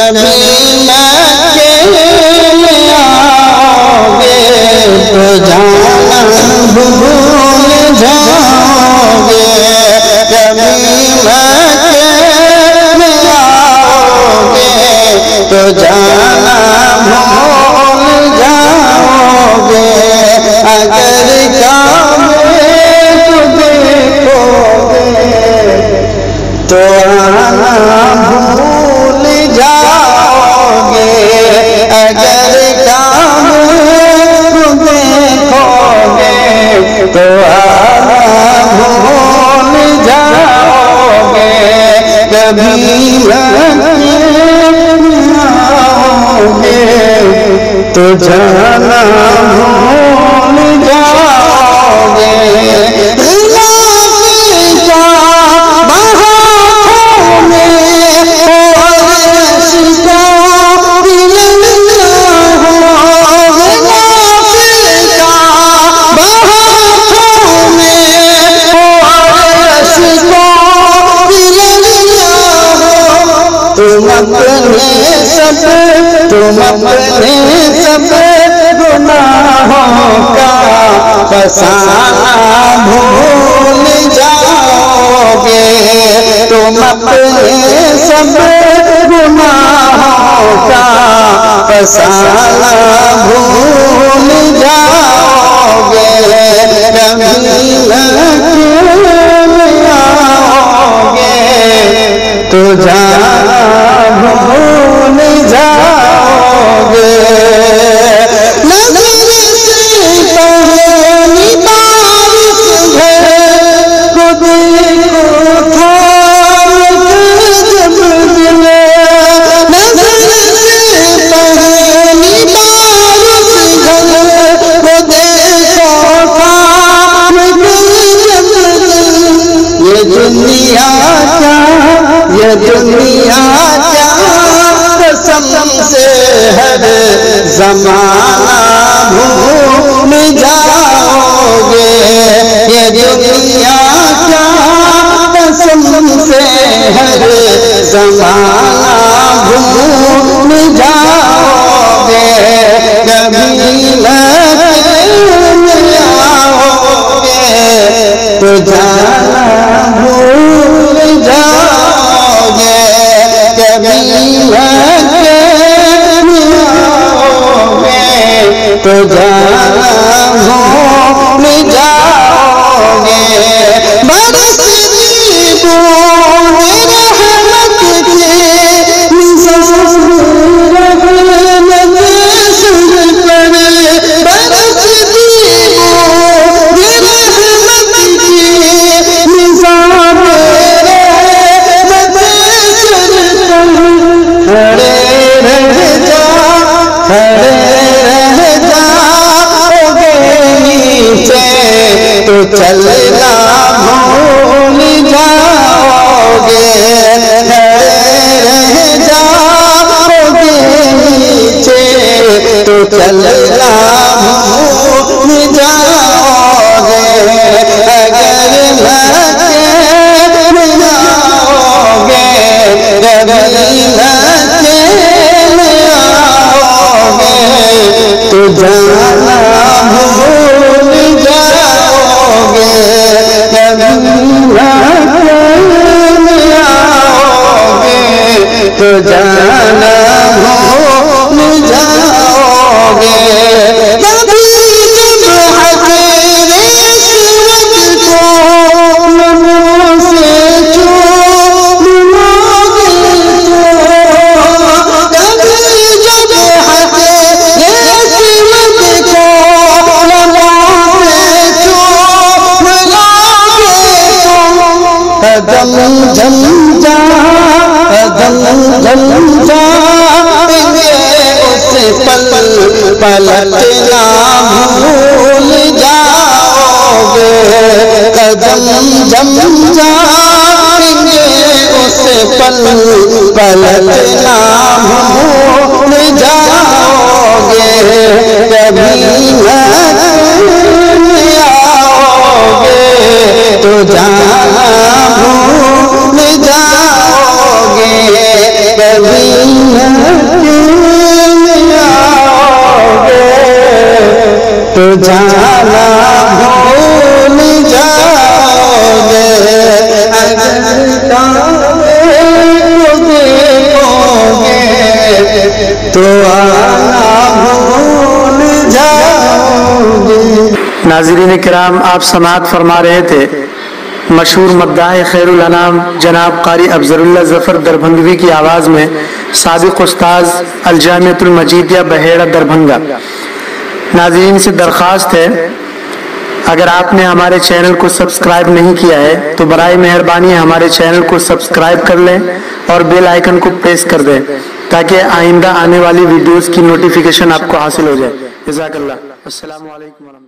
कभी मक्के में आओगे तो जाना भूल जाओगे। कभी मक्के में आओगे तो जाना भूल जाओगे। अगर काबे को देखोगे तो आना भूल जाओगे। अगर काबे को देखोगे तो आना भूल जाओगे। कभी आओगे तो जाना भूल जाओगे। तुम अपने सब गुनाहों का फसाना भूल जाओगे। तुम अपने सब गुनाहों का फसाना भूल जाओगे। कभी आओगे तो जाना भूल जाओगे। नजर से पहली बारिश है को देखो थाम के जब गिले। नजर से पहली बारिश है को देखो थाम के जब गिले। ये दुनिया क्या, ये दुनिया क्या कसम से हर ज़माना भूल जाओगे। ये दुनिया क्या कसम से हर ज़माना भूल जाओगे। कभी मक्के में आओगे तो जाना भूल जाओगे। कभी मक्के में आओगे तो जाना भूल जाओगे। बरसती बूंदे रहमत के निज़ाम रहमत शुरू करे। बरसती बूंदे रहमत के निज़ाम रहमत शुरू करे। खड़े रह जाओगे नीचे तो चलना भूल जाओगे। खड़े रह जाओगे नीचे तो चलना भूल जाओगे। अगर मक्के में आओगे कभी मक्के में आओगे तो जाना भूल जाओगे। कभी मक्के में आओगे तो जाना भूल जाओगे। कभी जब हज़रे रिश्वत को मुँह से चूम लोगे तो। कभी जब हज़रे रिश्वत को मुँह से चूम लोगे तो। कदम जम जाएंगे उस पल पलटना भूल जाओगे। कदम जम जाएंगे उस पल पलटना भूल जाओगे। कभी मक्के आओगे तो जाना भूल जाओगे। कभी नाज़रीन किराम, आप समाअत फरमा रहे थे मशहूर मद्दाह खैरुल अनाम जनाब कारी अफजलुल्लाह ज़फ़र दरभंगवी की आवाज़ में साबिक़ उस्ताज़ अल जामिअतुल मजीदिया बहेड़ा दरभंगा। नाज़रीन से दरख्वास्त है, अगर आपने हमारे चैनल को सब्सक्राइब नहीं किया है तो बराए मेहरबानी हमारे चैनल को सब्सक्राइब कर लें और बेल आइकन को प्रेस कर दें ताकि आइंदा आने वाली वीडियोस की नोटिफिकेशन आपको हासिल हो जाए। जज़ाकल्लाह। अस्सलामु अलैकुम।